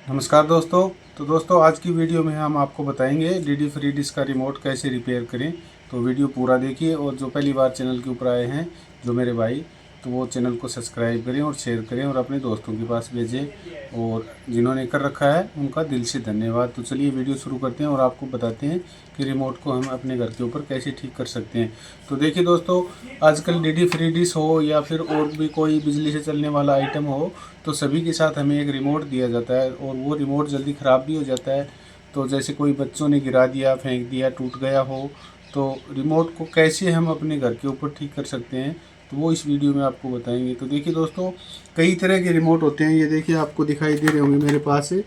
नमस्कार दोस्तों। तो दोस्तों आज की वीडियो में हम आपको बताएंगे डीडी फ्री डिश का रिमोट कैसे रिपेयर करें। तो वीडियो पूरा देखिए और जो पहली बार चैनल के ऊपर आए हैं जो मेरे भाई, तो वो चैनल को सब्सक्राइब करें और शेयर करें और अपने दोस्तों के पास भेजें, और जिन्होंने कर रखा है उनका दिल से धन्यवाद। तो चलिए वीडियो शुरू करते हैं और आपको बताते हैं कि रिमोट को हम अपने घर के ऊपर कैसे ठीक कर सकते हैं। तो देखिए दोस्तों, आजकल डीडी फ्री डिश हो या फिर और भी कोई बिजली से चलने वाला आइटम हो, तो सभी के साथ हमें एक रिमोट दिया जाता है और वो रिमोट जल्दी ख़राब भी हो जाता है। तो जैसे कोई बच्चों ने गिरा दिया, फेंक दिया, टूट गया हो, तो रिमोट को कैसे हम अपने घर के ऊपर ठीक कर सकते हैं, तो वो इस वीडियो में आपको बताएंगे। तो देखिए दोस्तों, कई तरह के रिमोट होते हैं। ये देखिए आपको दिखाई दे रहे होंगे मेरे पास है।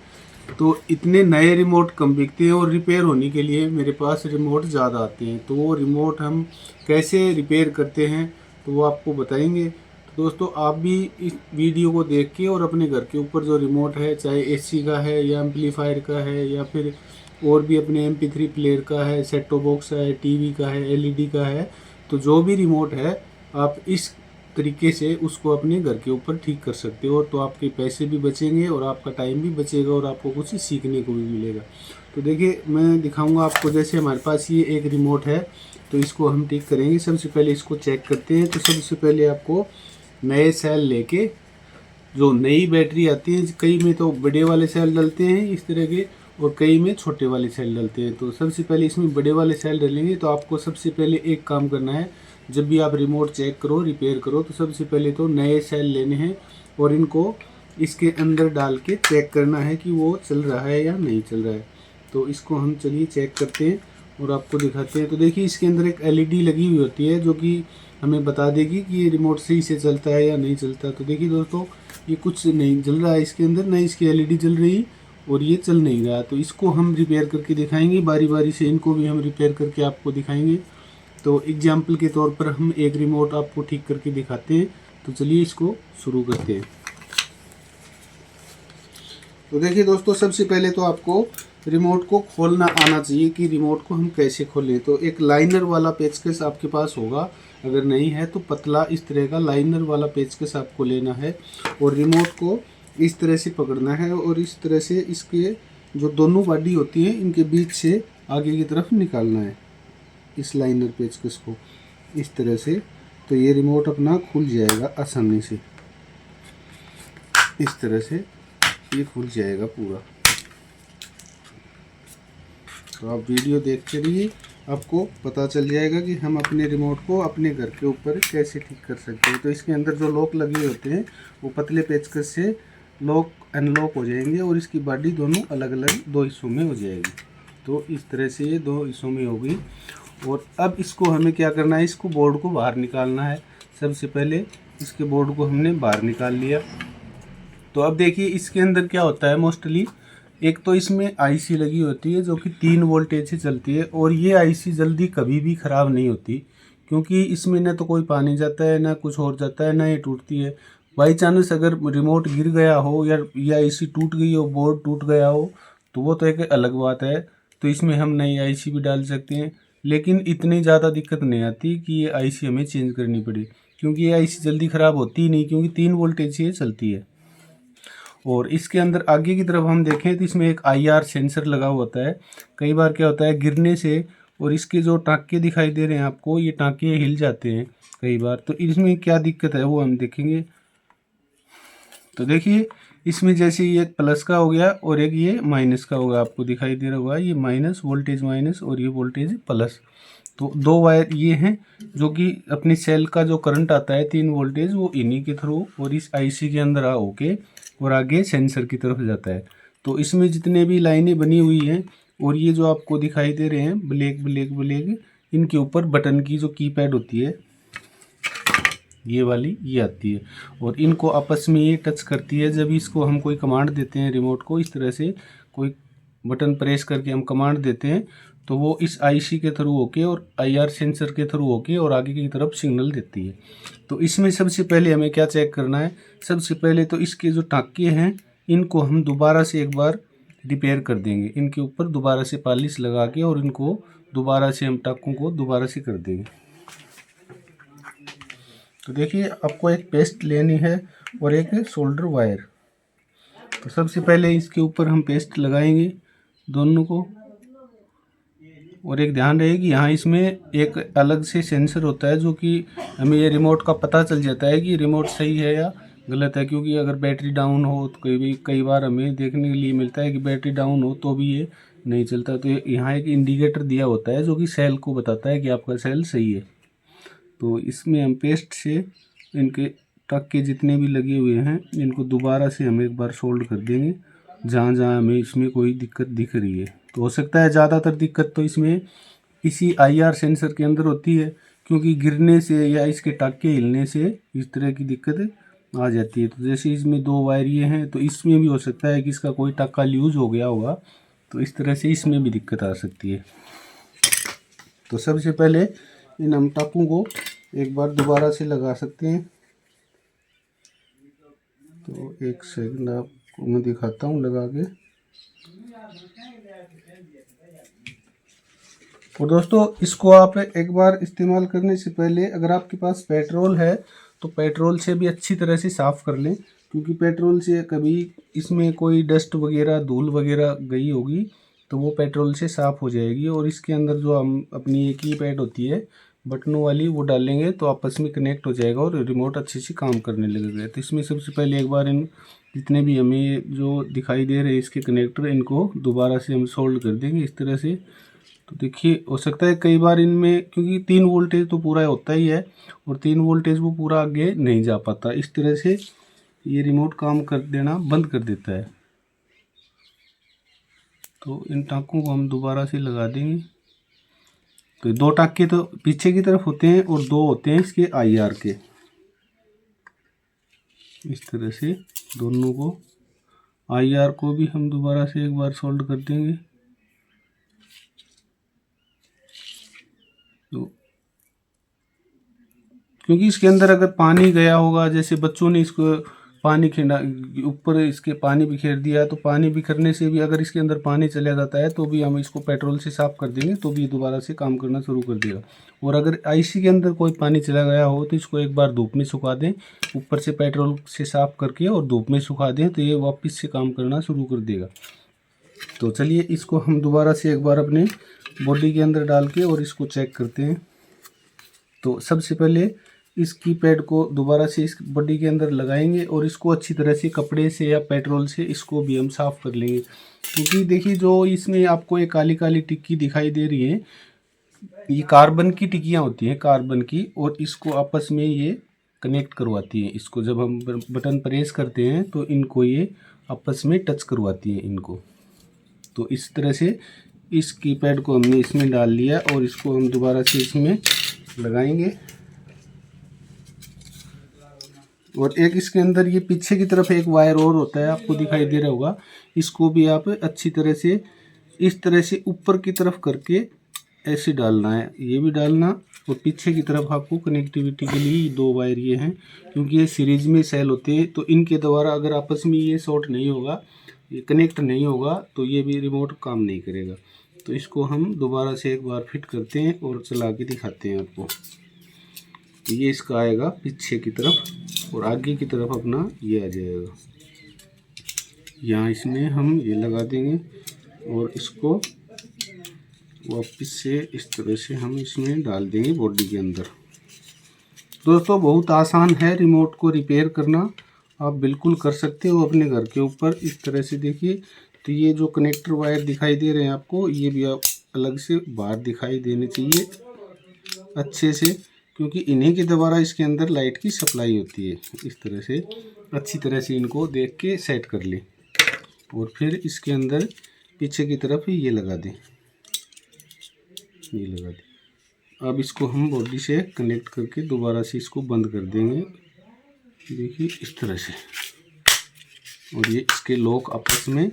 तो इतने नए रिमोट कम बिकते हैं और रिपेयर होने के लिए मेरे पास रिमोट ज़्यादा आते हैं। तो वो रिमोट हम कैसे रिपेयर करते हैं तो वो आपको बताएंगे। तो दोस्तों, आप भी इस वीडियो को देख के और अपने घर के ऊपर जो रिमोट है, चाहे एसी का है या एम्पलीफायर का है या फिर और भी अपने MP3 प्लेयर का है, सेट टॉप बॉक्स है, टीवी का है, LED का है, तो जो भी रिमोट है आप इस तरीके से उसको अपने घर के ऊपर ठीक कर सकते हो। तो आपके पैसे भी बचेंगे और आपका टाइम भी बचेगा और आपको कुछ सीखने को भी मिलेगा। तो देखिए मैं दिखाऊंगा आपको। जैसे हमारे पास ये एक रिमोट है, तो इसको हम ठीक करेंगे। सबसे पहले इसको चेक करते हैं। तो सबसे पहले आपको नए सेल लेके, जो नई बैटरी आती है, कई में तो बड़े वाले सेल डलते हैं इस तरह के और कई में छोटे वाले सेल डलते हैं। तो सबसे पहले इसमें बड़े वाले सेल डलेंगे। तो आपको सबसे पहले एक काम करना है, जब भी आप रिमोट चेक करो, रिपेयर करो, तो सबसे पहले तो नए सेल लेने हैं और इनको इसके अंदर डाल के चेक करना है कि वो चल रहा है या नहीं चल रहा है। तो इसको हम चलिए चेक करते हैं और आपको दिखाते हैं। तो देखिए इसके अंदर एक LED लगी हुई होती है जो कि हमें बता देगी कि ये रिमोट सही से चलता है या नहीं चलता। तो देखिए दोस्तों, ये कुछ नहीं जल रहा है इसके अंदर, नहीं इसकी LED जल रही और ये चल नहीं रहा। तो इसको हम रिपेयर करके दिखाएंगे, बारी बारी से इनको भी हम रिपेयर करके आपको दिखाएंगे। तो एग्जाम्पल के तौर पर हम एक रिमोट आपको ठीक करके दिखाते हैं। तो चलिए इसको शुरू करते हैं। तो देखिए दोस्तों, सबसे पहले तो आपको रिमोट को खोलना आना चाहिए कि रिमोट को हम कैसे खोलें। तो एक लाइनर वाला पेचकस आपके पास होगा, अगर नहीं है तो पतला इस तरह का लाइनर वाला पेचकस आपको लेना है और रिमोट को इस तरह से पकड़ना है और इस तरह से इसके जो दोनों बॉडी होती है इनके बीच से आगे की तरफ निकालना है इस लाइनर पेचकस को इस तरह से। तो ये रिमोट अपना खुल जाएगा आसानी से, इस तरह से ये खुल जाएगा पूरा। तो आप वीडियो देखते रहिए, आपको पता चल जाएगा कि हम अपने रिमोट को अपने घर के ऊपर कैसे ठीक कर सकते हैं। तो इसके अंदर जो लॉक लगे होते हैं वो पतले पेचकस से लॉक अनलॉक हो जाएंगे और इसकी बॉडी दोनों अलग अलग दो हिस्सों में हो जाएगी। तो इस तरह से ये दो हिस्सों में होगी। और अब इसको हमें क्या करना है, इसको बोर्ड को बाहर निकालना है। सबसे पहले इसके बोर्ड को हमने बाहर निकाल लिया। तो अब देखिए इसके अंदर क्या होता है मोस्टली, एक तो इसमें IC लगी होती है जो कि 3 वोल्टेज से चलती है और ये IC जल्दी कभी भी ख़राब नहीं होती, क्योंकि इसमें ना तो कोई पानी जाता है ना कुछ और जाता है, ना ये टूटती है। बाई चांस अगर रिमोट गिर गया हो या ये IC टूट गई हो, बोर्ड टूट गया हो, तो वो तो एक अलग बात है। तो इसमें हम नई IC भी डाल सकते हैं, लेकिन इतनी ज़्यादा दिक्कत नहीं आती कि ये IC हमें चेंज करनी पड़े, क्योंकि ये IC जल्दी ख़राब होती ही नहीं, क्योंकि 3 वोल्टेज से ये चलती है। और इसके अंदर आगे की तरफ हम देखें तो इसमें एक IR सेंसर लगा होता है। कई बार क्या होता है गिरने से, और इसके जो टाँके दिखाई दे रहे हैं आपको, ये टाँके हिल जाते हैं कई बार। तो इसमें क्या दिक्कत है वो हम देखेंगे। तो देखिए इसमें जैसे ये प्लस का हो गया और एक ये माइनस का होगा, आपको दिखाई दे रहा होगा, ये माइनस वोल्टेज माइनस और ये वोल्टेज प्लस। तो दो वायर ये हैं जो कि अपनी सेल का जो करंट आता है 3 वोल्टेज, वो इन्हीं के थ्रू और इस IC के अंदर आ होके और आगे सेंसर की तरफ जाता है। तो इसमें जितने भी लाइनें बनी हुई हैं और ये जो आपको दिखाई दे रहे हैं ब्लैक ब्लैक ब्लैक, इनके ऊपर बटन की जो कीपैड होती है ये वाली, ये आती है और इनको आपस में ये टच करती है। जब इसको हम कोई कमांड देते हैं रिमोट को, इस तरह से कोई बटन प्रेस करके हम कमांड देते हैं, तो वो इस IC के थ्रू होके और IR सेंसर के थ्रू होके और आगे की तरफ सिग्नल देती है। तो इसमें सबसे पहले हमें क्या चेक करना है, सबसे पहले तो इसके जो टाँके हैं इनको हम दोबारा से एक बार रिपेयर कर देंगे। इनके ऊपर दोबारा से पॉलिश लगा के और इनको दोबारा से हम टाँकों को दोबारा से कर देंगे। तो देखिए आपको एक पेस्ट लेनी है और एक सोल्डर वायर। तो सबसे पहले इसके ऊपर हम पेस्ट लगाएंगे दोनों को। और एक ध्यान रहे कि यहाँ इसमें एक अलग से सेंसर होता है जो कि हमें ये रिमोट का पता चल जाता है कि रिमोट सही है या गलत है। क्योंकि अगर बैटरी डाउन हो तो कई बार हमें देखने के लिए मिलता है कि बैटरी डाउन हो तो भी ये नहीं चलता। तो यहाँ एक इंडिकेटर दिया होता है जो कि सेल को बताता है कि आपका सेल सही है। तो इसमें हम पेस्ट से इनके टक्के जितने भी लगे हुए हैं इनको दोबारा से हम एक बार सोल्ड कर देंगे जहाँ जहाँ हमें इसमें कोई दिक्कत दिख रही है। तो हो सकता है ज़्यादातर दिक्कत तो इसमें इसी IR सेंसर के अंदर होती है, क्योंकि गिरने से या इसके टाके हिलने से इस तरह की दिक्कत आ जाती है। तो जैसे इसमें 2 वायर ये हैं तो इसमें भी हो सकता है कि इसका कोई टाका लूज हो गया होगा, तो इस तरह से इसमें भी दिक्कत आ सकती है। तो सबसे पहले इन हम टाकों को एक बार दोबारा से लगा सकते हैं। तो एक सेकंड आपको मैं दिखाता हूँ लगा के। और दोस्तों इसको आप एक बार इस्तेमाल करने से पहले अगर आपके पास पेट्रोल है तो पेट्रोल से भी अच्छी तरह से साफ़ कर लें, क्योंकि पेट्रोल से कभी इसमें कोई डस्ट वगैरह धूल वगैरह गई होगी तो वो पेट्रोल से साफ़ हो जाएगी। और इसके अंदर जो हम अपनी एक कीपैड होती है बटनों वाली वो डालेंगे तो आपस में कनेक्ट हो जाएगा और रिमोट अच्छे से काम करने लगेगा। तो इसमें सबसे पहले एक बार इन जितने भी हमें जो दिखाई दे रहे हैं इसके कनेक्टर इनको दोबारा से हम सोल्ड कर देंगे इस तरह से। तो देखिए हो सकता है कई बार इनमें, क्योंकि 3 वोल्टेज तो पूरा होता ही है और 3 वोल्टेज वो पूरा आगे नहीं जा पाता, इस तरह से ये रिमोट काम कर देना बंद कर देता है। तो इन टाँकों को हम दोबारा से लगा देंगे। तो 2 टाँके तो पीछे की तरफ होते हैं और 2 होते हैं इसके IR के। इस तरह से दोनों को IR को भी हम दोबारा से एक बार सोल्ड कर देंगे। तो क्योंकि इसके अंदर अगर पानी गया होगा, जैसे बच्चों ने इसको पानी खिंडा ऊपर इसके पानी बिखेर दिया, तो पानी बिखरने से भी अगर इसके अंदर पानी चला जाता है तो भी हम इसको पेट्रोल से साफ़ कर देंगे तो भी दोबारा से काम करना शुरू कर देगा। और अगर IC के अंदर कोई पानी चला गया हो तो इसको एक बार धूप में सुखा दें, ऊपर से पेट्रोल से साफ़ करके और धूप में सुखा दें तो ये वापस से काम करना शुरू कर देगा। तो चलिए इसको हम दोबारा से एक बार अपने बॉडी के अंदर डाल के और इसको चेक करते हैं। तो सबसे पहले इस कीपैड को दोबारा से इस बॉडी के अंदर लगाएंगे और इसको अच्छी तरह से कपड़े से या पेट्रोल से इसको भी हम साफ़ कर लेंगे। क्योंकि देखिए जो इसमें आपको एक काली काली टिक्की दिखाई दे रही है ये कार्बन की टिक्कियाँ होती हैं, कार्बन की, और इसको आपस में ये कनेक्ट करवाती हैं। इसको जब हम बटन प्रेस करते हैं तो इनको ये आपस में टच करवाती हैं इनको। तो इस तरह से इस कीपैड को हमने इसमें डाल लिया और इसको हम दोबारा से इसमें लगाएंगे। और एक इसके अंदर ये पीछे की तरफ एक वायर और होता है, आपको दिखाई दे रहा होगा, इसको भी आप अच्छी तरह से इस तरह से ऊपर की तरफ करके ऐसे डालना है, ये भी डालना। और पीछे की तरफ आपको कनेक्टिविटी के लिए 2 वायर ये हैं, क्योंकि ये सीरीज में सेल होते हैं तो इनके द्वारा अगर आपस में ये शॉर्ट नहीं होगा, ये कनेक्ट नहीं होगा तो ये भी रिमोट काम नहीं करेगा। तो इसको हम दोबारा से एक बार फिट करते हैं और चला के दिखाते हैं आपको। तो ये इसका आएगा पीछे की तरफ और आगे की तरफ अपना ये आ जाएगा। यहाँ इसमें हम ये लगा देंगे और इसको वापस से इस तरह से हम इसमें डाल देंगे बॉडी के अंदर। दोस्तों बहुत आसान है रिमोट को रिपेयर करना, आप बिल्कुल कर सकते हो अपने घर के ऊपर। इस तरह से देखिए, तो ये जो कनेक्टर वायर दिखाई दे रहे हैं आपको, ये भी आप अलग से बाहर दिखाई देने चाहिए अच्छे से, क्योंकि इन्हीं के द्वारा इसके अंदर लाइट की सप्लाई होती है। इस तरह से अच्छी तरह से इनको देख के सेट कर लें और फिर इसके अंदर पीछे की तरफ ये लगा दें, ये लगा दें। अब इसको हम बॉडी से कनेक्ट करके दोबारा से इसको बंद कर देंगे, देखिए इस तरह से। और ये इसके लॉक आपस में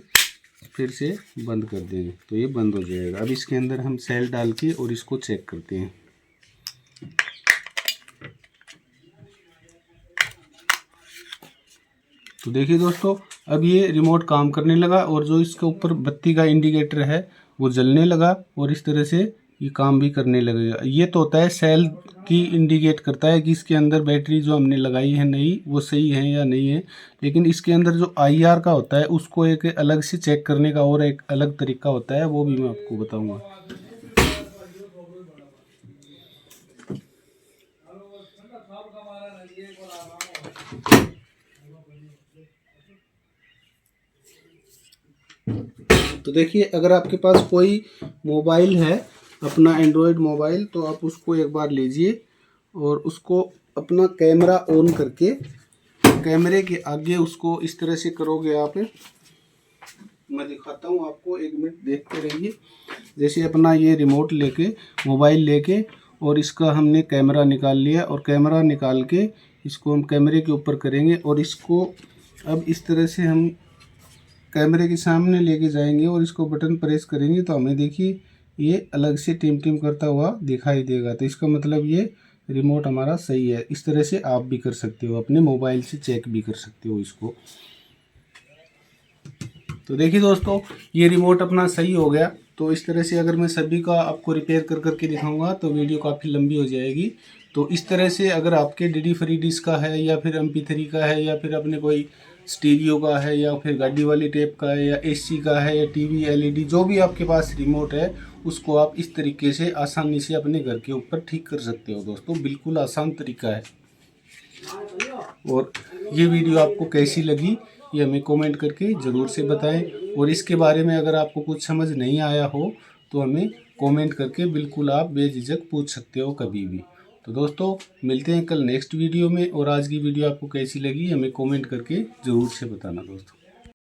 फिर से बंद कर देंगे तो ये बंद हो जाएगा। अब इसके अंदर हम सेल डाल के और इसको चेक करते हैं। तो देखिए दोस्तों, अब ये रिमोट काम करने लगा और जो इसके ऊपर बत्ती का इंडिकेटर है वो जलने लगा और इस तरह से ये काम भी करने लगेगा। ये तो होता है सेल की इंडिकेट करता है कि इसके अंदर बैटरी जो हमने लगाई है नई वो सही है या नहीं है। लेकिन इसके अंदर जो IR का होता है उसको एक अलग से चेक करने का और एक अलग तरीका होता है, वो भी मैं आपको बताऊंगा। तो देखिए, अगर आपके पास कोई मोबाइल है अपना एंड्रॉयड मोबाइल, तो आप उसको एक बार लीजिए और उसको अपना कैमरा ऑन करके कैमरे के आगे उसको इस तरह से करोगे आप। मैं दिखाता हूँ आपको, 1 मिनट देखते रहिए। जैसे अपना ये रिमोट लेके मोबाइल लेके और इसका हमने कैमरा निकाल लिया और कैमरा निकाल के इसको हम कैमरे के ऊपर करेंगे और इसको अब इस तरह से हम कैमरे के सामने लेके जाएंगे और इसको बटन प्रेस करेंगे तो हमें देखिए ये अलग से टिम टिम करता हुआ दिखाई देगा। तो इसका मतलब ये रिमोट हमारा सही है। इस तरह से आप भी कर सकते हो, अपने मोबाइल से चेक भी कर सकते हो इसको। तो देखिए दोस्तों, ये रिमोट अपना सही हो गया। तो इस तरह से अगर मैं सभी का आपको रिपेयर कर करके दिखाऊंगा तो वीडियो काफ़ी लंबी हो जाएगी। तो इस तरह से अगर आपके DD फ्री डिश का है या फिर MP3 का है या फिर अपने कोई स्टीरियो का है या फिर गाड़ी वाली टेप का है या AC का है या TV LED, जो भी आपके पास रिमोट है उसको आप इस तरीके से आसानी से अपने घर के ऊपर ठीक कर सकते हो दोस्तों। बिल्कुल आसान तरीका है। और ये वीडियो आपको कैसी लगी ये हमें कमेंट करके ज़रूर से बताएं। और इसके बारे में अगर आपको कुछ समझ नहीं आया हो तो हमें कमेंट करके बिल्कुल आप बेझिझक पूछ सकते हो कभी भी। तो दोस्तों, मिलते हैं कल नेक्स्ट वीडियो में। और आज की वीडियो आपको कैसी लगी हमें कमेंट करके ज़रूर से बताना दोस्तों।